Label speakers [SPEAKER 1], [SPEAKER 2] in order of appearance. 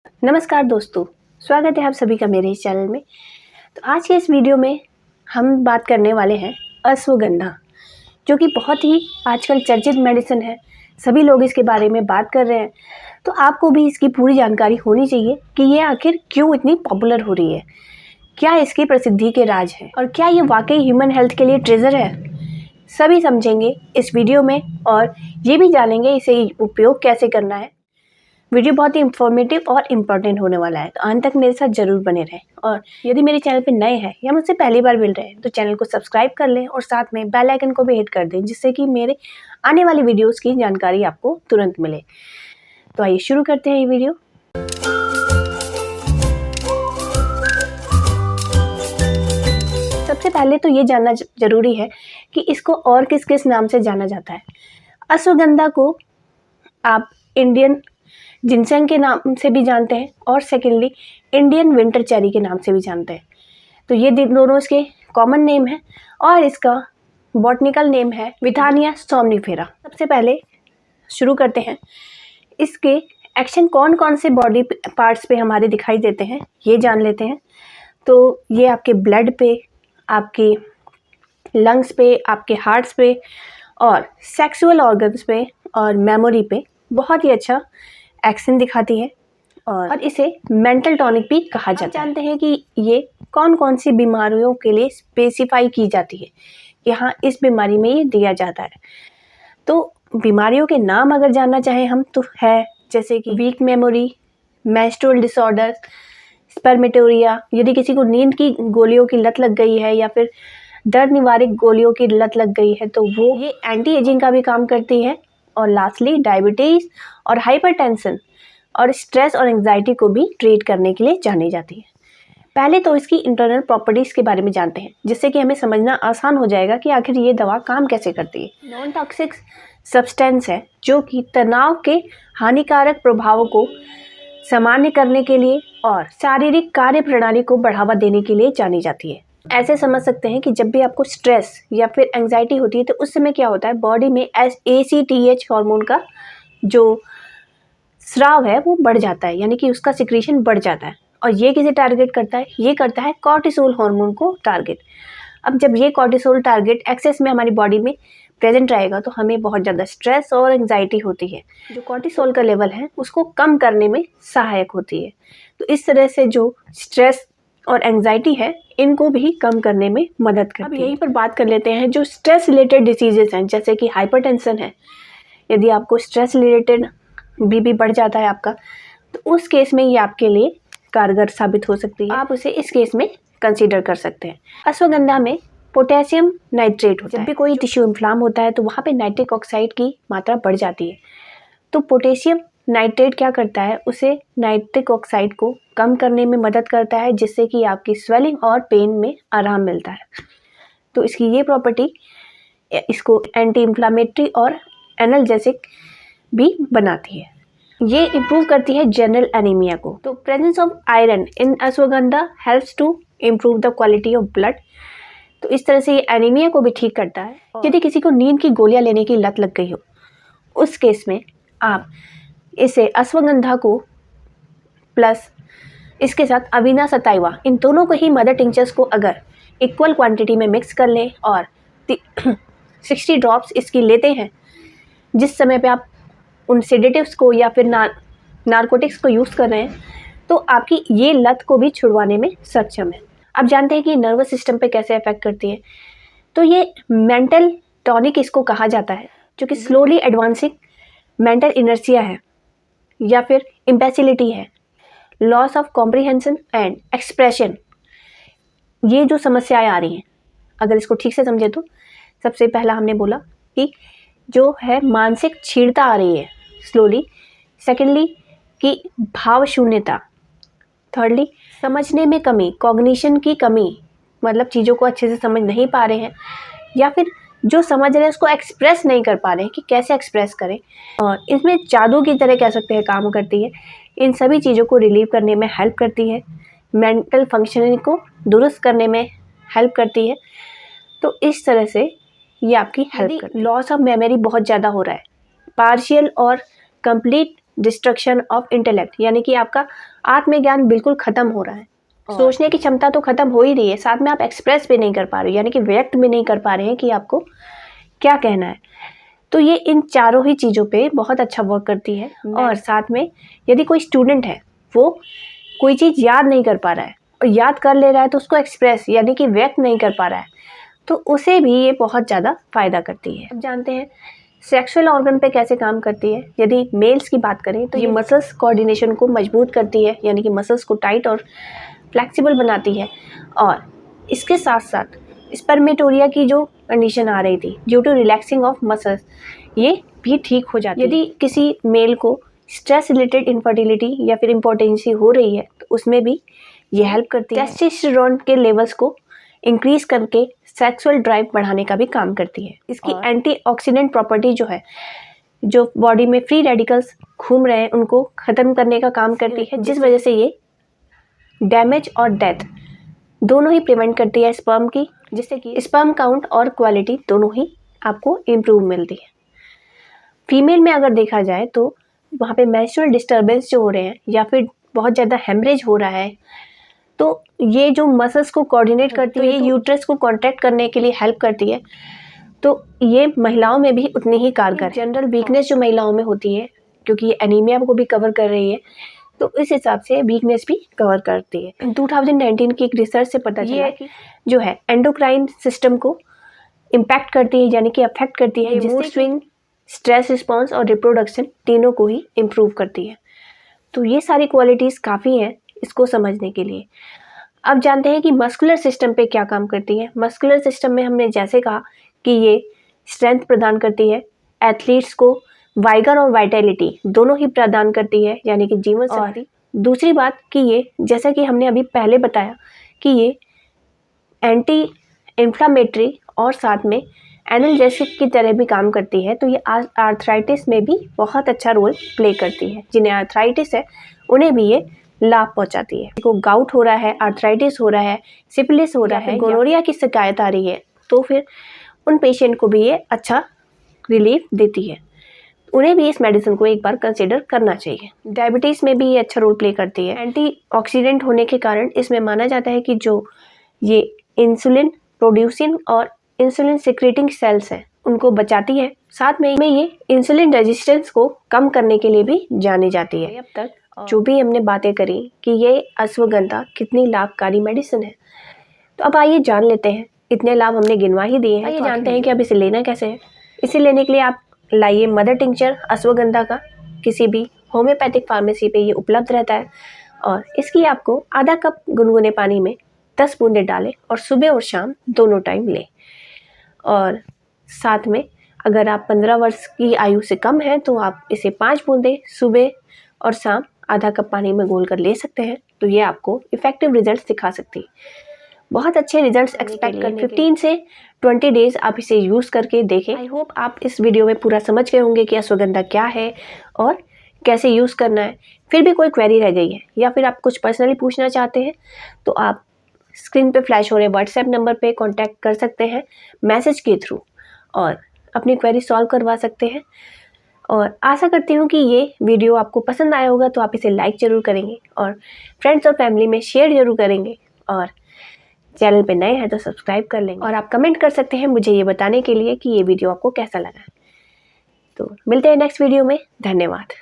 [SPEAKER 1] नमस्कार दोस्तों, स्वागत है आप सभी का मेरे इस चैनल में। तो आज के इस वीडियो में हम बात करने वाले हैं अश्वगंधा, जो कि बहुत ही आजकल चर्चित मेडिसिन है। सभी लोग इसके बारे में बात कर रहे हैं, तो आपको भी इसकी पूरी जानकारी होनी चाहिए कि ये आखिर क्यों इतनी पॉपुलर हो रही है, क्या इसकी प्रसिद्धि के राज हैं और क्या ये वाकई ह्यूमन हेल्थ के लिए ट्रेजर है। सभी समझेंगे इस वीडियो में और ये भी जानेंगे इसे उपयोग कैसे करना है। वीडियो बहुत ही इंफॉर्मेटिव और इम्पोर्टेंट होने वाला है, तो अंत तक मेरे साथ जरूर बने रहें। और यदि मेरे चैनल पे नए हैं या मुझसे पहली बार मिल रहे हैं तो चैनल को सब्सक्राइब कर लें और साथ में बेल आइकन को भी हिट कर दें, जिससे कि मेरे आने वाली वीडियोस की जानकारी आपको तुरंत मिले। तो आइए शुरू करते हैं ये वीडियो। सबसे पहले तो ये जानना जरूरी है कि इसको और किस किस नाम से जाना जाता है। अश्वगंधा को आप इंडियन जिनसेंग के नाम से भी जानते हैं और सेकेंडली इंडियन विंटर चेरी के नाम से भी जानते हैं। तो ये दोनों इसके कॉमन नेम है और इसका बॉटनिकल नेम है विथानिया सोमनिफेरा। सबसे पहले शुरू करते हैं, इसके एक्शन कौन कौन से बॉडी पार्ट्स पे हमारे दिखाई देते हैं ये जान लेते हैं। तो ये आपके ब्लड पे, आपके लंग्स पे, आपके हार्ट्स पे और सेक्सुअल ऑर्गन्स पे और मेमोरी पे बहुत ही अच्छा एक्शन दिखाती है और इसे मेंटल टॉनिक भी कहा जाता है। जानते हैं कि ये कौन कौन सी बीमारियों के लिए स्पेसिफाई की जाती है, यहाँ इस बीमारी में ये दिया जाता है। तो बीमारियों के नाम अगर जानना चाहें हम तो है जैसे कि weak memory, menstrual disorder, spermatorrhoea, यदि किसी को नींद की गोलियों की लत लग गई है या फिर दर्द निवारक गोलियों की लत लग गई है तो वो ये एंटी एजिंग का भी काम करती है। और लास्टली डायबिटीज़ और हाइपरटेंशन और स्ट्रेस और एंजाइटी को भी ट्रीट करने के लिए जानी जाती है। पहले तो इसकी इंटरनल प्रॉपर्टीज़ के बारे में जानते हैं, जिससे कि हमें समझना आसान हो जाएगा कि आखिर ये दवा काम कैसे करती है। नॉन टॉक्सिक सब्सटेंस है जो कि तनाव के हानिकारक प्रभावों को सामान्य करने के लिए और शारीरिक कार्य प्रणाली को बढ़ावा देने के लिए जानी जाती है। ऐसे समझ सकते हैं कि जब भी आपको स्ट्रेस या फिर एंजाइटी होती है तो उस समय क्या होता है, बॉडी में ACTH हार्मोन का जो स्राव है वो बढ़ जाता है, यानी कि उसका सिक्रीशन बढ़ जाता है। और ये किसे टारगेट करता है, ये करता है कॉर्टिसोल हार्मोन को टारगेट। अब जब ये कॉर्टिसोल टारगेट एक्सेस में हमारी बॉडी में प्रेजेंट रहेगा तो हमें बहुत ज़्यादा स्ट्रेस और एंजाइटी होती है। जो कॉर्टिसोल का लेवल है उसको कम करने में सहायक होती है। तो इस तरह से जो स्ट्रेस और एंजाइटी है इनको भी कम करने में मदद करती है। अब यहीं पर बात कर लेते हैं जो स्ट्रेस रिलेटेड डिसीजेस हैं, जैसे कि हाइपरटेंशन है। यदि आपको स्ट्रेस रिलेटेड बीपी बढ़ जाता है आपका, तो उस केस में ये आपके लिए कारगर साबित हो सकती है। आप उसे इस केस में कंसीडर कर सकते हैं। अश्वगंधा में पोटेशियम नाइट्रेट होता है। जब भी कोई टिश्यू इन्फ्लाम होता है तो वहाँ पे नाइट्रिक ऑक्साइड की मात्रा बढ़ जाती है। तो पोटेशियम नाइट्रेट क्या करता है, उसे नाइट्रिक ऑक्साइड को कम करने में मदद करता है, जिससे कि आपकी स्वेलिंग और पेन में आराम मिलता है। तो इसकी ये प्रॉपर्टी इसको एंटी इन्फ्लामेटरी और एनाल्जेसिक भी बनाती है। ये इम्प्रूव करती है जनरल एनीमिया को। तो presence of iron in ashwagandha helps to improve the quality of blood. तो इस तरह से ये एनीमिया को भी ठीक करता है। यदि किसी को नींद की गोलियां लेने की लत लग गई हो, उस केस में आप इसे अश्वगंधा को प्लस इसके साथ अविना सताइवा, इन दोनों को ही मदर टिंचर्स को अगर इक्वल क्वांटिटी में मिक्स कर लें और 60 ड्रॉप्स इसकी लेते हैं, जिस समय पे आप उन सेडेटिव्स को या फिर नारकोटिक्स को यूज़ कर रहे हैं, तो आपकी ये लत को भी छुड़वाने में सक्षम है। अब जानते हैं कि नर्वस सिस्टम पे कैसे अफेक्ट करती है। तो ये मेंटल टॉनिक इसको कहा जाता है, जो कि स्लोली एडवांसिंग मेंटल इनर्सिया है या फिर इम्पेसिलिटी है, loss of comprehension and expression, ये जो समस्याएं आ रही हैं अगर इसको ठीक से समझे तो सबसे पहला हमने बोला कि जो है मानसिक छीड़ता आ रही है स्लोली, सेकेंडली कि भाव शून्यता, थर्डली समझने में कमी, कॉग्निशन की कमी, मतलब चीज़ों को अच्छे से समझ नहीं पा रहे हैं या फिर जो समझ रहे हैं उसको एक्सप्रेस नहीं कर पा रहे हैं कि कैसे एक्सप्रेस करें। और इसमें जादू की तरह कह सकते हैं काम करती है। इन सभी चीज़ों को रिलीव करने में हेल्प करती है, मेंटल फंक्शनिंग को दुरुस्त करने में हेल्प करती है। तो इस तरह से ये आपकी हेल्प करती है। लॉस ऑफ मेमोरी बहुत ज़्यादा हो रहा है, पार्शियल और कंप्लीट डिस्ट्रक्शन ऑफ इंटेलेक्ट, यानी कि आपका आत्मज्ञान बिल्कुल ख़त्म हो रहा है। सोचने की क्षमता तो ख़त्म हो ही रही है, साथ में आप एक्सप्रेस भी नहीं कर पा रहे हो, यानी कि व्यक्त भी नहीं कर पा रहे हैं कि आपको क्या कहना है। तो ये इन चारों ही चीज़ों पे बहुत अच्छा वर्क करती है। और साथ में यदि कोई स्टूडेंट है वो कोई चीज़ याद नहीं कर पा रहा है और याद कर ले रहा है तो उसको एक्सप्रेस यानी कि व्यक्त नहीं कर पा रहा है, तो उसे भी ये बहुत ज़्यादा फ़ायदा करती है। अब जानते हैं सेक्सुअल ऑर्गन पे कैसे काम करती है। यदि मेल्स की बात करें तो ये मसल्स कोऑर्डिनेशन को मजबूत करती है, यानी कि मसल्स को टाइट और फ्लेक्सिबल बनाती है। और इसके साथ साथ स्पर्मेटोरिया की जो कंडीशन आ रही थी due to relaxing of muscles, ये भी ठीक हो जाती है। यदि किसी मेल को स्ट्रेस रिलेटेड इनफर्टिलिटी या फिर इम्पोर्टेंसी हो रही है तो उसमें भी ये हेल्प करती है। टेस्टोस्टेरोन के लेवल्स को इंक्रीज करके सेक्सुअल ड्राइव बढ़ाने का भी काम करती है। इसकी एंटीऑक्सीडेंट प्रॉपर्टी जो है, जो बॉडी में फ्री रेडिकल्स घूम रहे हैं उनको ख़त्म करने का काम करती है, जिस वजह से ये डैमेज और डेथ दोनों ही प्रिवेंट करती है स्पर्म की, जिससे कि स्पर्म काउंट और क्वालिटी दोनों ही आपको इम्प्रूव मिलती है। फीमेल में अगर देखा जाए तो वहाँ पे मेंस्ट्रुअल डिस्टर्बेंस जो हो रहे हैं या फिर बहुत ज़्यादा हेमरेज हो रहा है, तो ये जो मसल्स को कोऑर्डिनेट करती है, ये यूट्रस को कॉन्ट्रैक्ट करने के लिए हेल्प करती है। तो ये महिलाओं में भी उतनी ही कारगर है। जनरल वीकनेस जो महिलाओं में होती है, क्योंकि ये एनीमिया को भी कवर कर रही है, तो इस हिसाब से वीकनेस भी कवर करती है। 2019 की एक रिसर्च से पता चला कि जो है एंडोक्राइन सिस्टम को इम्पैक्ट करती है, यानी कि अफेक्ट करती है, मूड स्विंग, स्ट्रेस रिस्पॉन्स और रिप्रोडक्शन तीनों को ही इम्प्रूव करती है। तो ये सारी क्वालिटीज़ काफ़ी हैं इसको समझने के लिए। अब जानते हैं कि मस्कुलर सिस्टम पे क्या काम करती है। मस्कुलर सिस्टम में हमने जैसे कहा कि ये स्ट्रेंथ प्रदान करती है, एथलीट्स को वाइगर और वाइटैलिटी दोनों ही प्रदान करती है, यानी कि जीवन शक्ति। दूसरी बात कि ये, जैसा कि हमने अभी पहले बताया कि ये एंटी इन्फ्लामेटरी और साथ में एनाल्जेसिक की तरह भी काम करती है। तो ये आर्थराइटिस में भी बहुत अच्छा रोल प्ले करती है। जिन्हें आर्थराइटिस है उन्हें भी ये लाभ पहुंचाती है। को गाउट हो रहा है, आर्थराइटिस हो रहा है, सिफिलिस हो रहा है, गोनोरिया की शिकायत आ रही है, तो फिर उन पेशेंट को भी ये अच्छा रिलीफ देती है। उन्हें भी इस मेडिसिन को एक बार कंसिडर करना चाहिए। डायबिटीज़ में भी ये अच्छा रोल प्ले करती है। एंटीऑक्सीडेंट होने के कारण इसमें माना जाता है कि जो ये इंसुलिन प्रोड्यूसिंग और इंसुलिन सिक्रेटिंग सेल्स हैं उनको बचाती है। साथ में ये इंसुलिन रेजिस्टेंस को कम करने के लिए भी जानी जाती है। अब तक जो भी हमने बातें करी कि ये अश्वगंधा कितनी लाभकारी मेडिसिन है, तो अब आइए जान लेते हैं। इतने लाभ हमने गिनवा ही दिए हैं, आइए जानते हैं कि अब इसे लेना कैसे है। इसे लेने के लिए आप लाइए मदर टिंचर अश्वगंधा का, किसी भी होम्योपैथिक फार्मेसी पे ये उपलब्ध रहता है। और इसकी आपको आधा कप गुनगुने पानी में 10 बूंदे डालें और सुबह और शाम दोनों टाइम लें। और साथ में अगर आप 15 वर्ष की आयु से कम हैं तो आप इसे 5 बूंदे सुबह और शाम आधा कप पानी में घोल कर ले सकते हैं। तो ये आपको इफेक्टिव रिजल्ट्स दिखा सकती है। बहुत अच्छे रिजल्ट्स एक्सपेक्ट कर 15 से 20 डेज आप इसे यूज़ करके देखें। आई होप आप इस वीडियो में पूरा समझ गए होंगे कि अश्वगंधा क्या है और कैसे यूज़ करना है। फिर भी कोई क्वेरी रह गई है या फिर आप कुछ पर्सनली पूछना चाहते हैं तो आप स्क्रीन पे फ्लैश हो रहे व्हाट्सएप नंबर पे कांटेक्ट कर सकते हैं मैसेज के थ्रू और अपनी क्वेरी सॉल्व करवा सकते हैं। और आशा करती हूँ कि ये वीडियो आपको पसंद आया होगा, तो आप इसे लाइक ज़रूर करेंगे और फ्रेंड्स और फैमिली में शेयर ज़रूर करेंगे। और चैनल पे नए हैं तो सब्सक्राइब कर लेंगे। और आप कमेंट कर सकते हैं मुझे ये बताने के लिए कि ये वीडियो आपको कैसा लगा। तो मिलते हैं नेक्स्ट वीडियो में। धन्यवाद।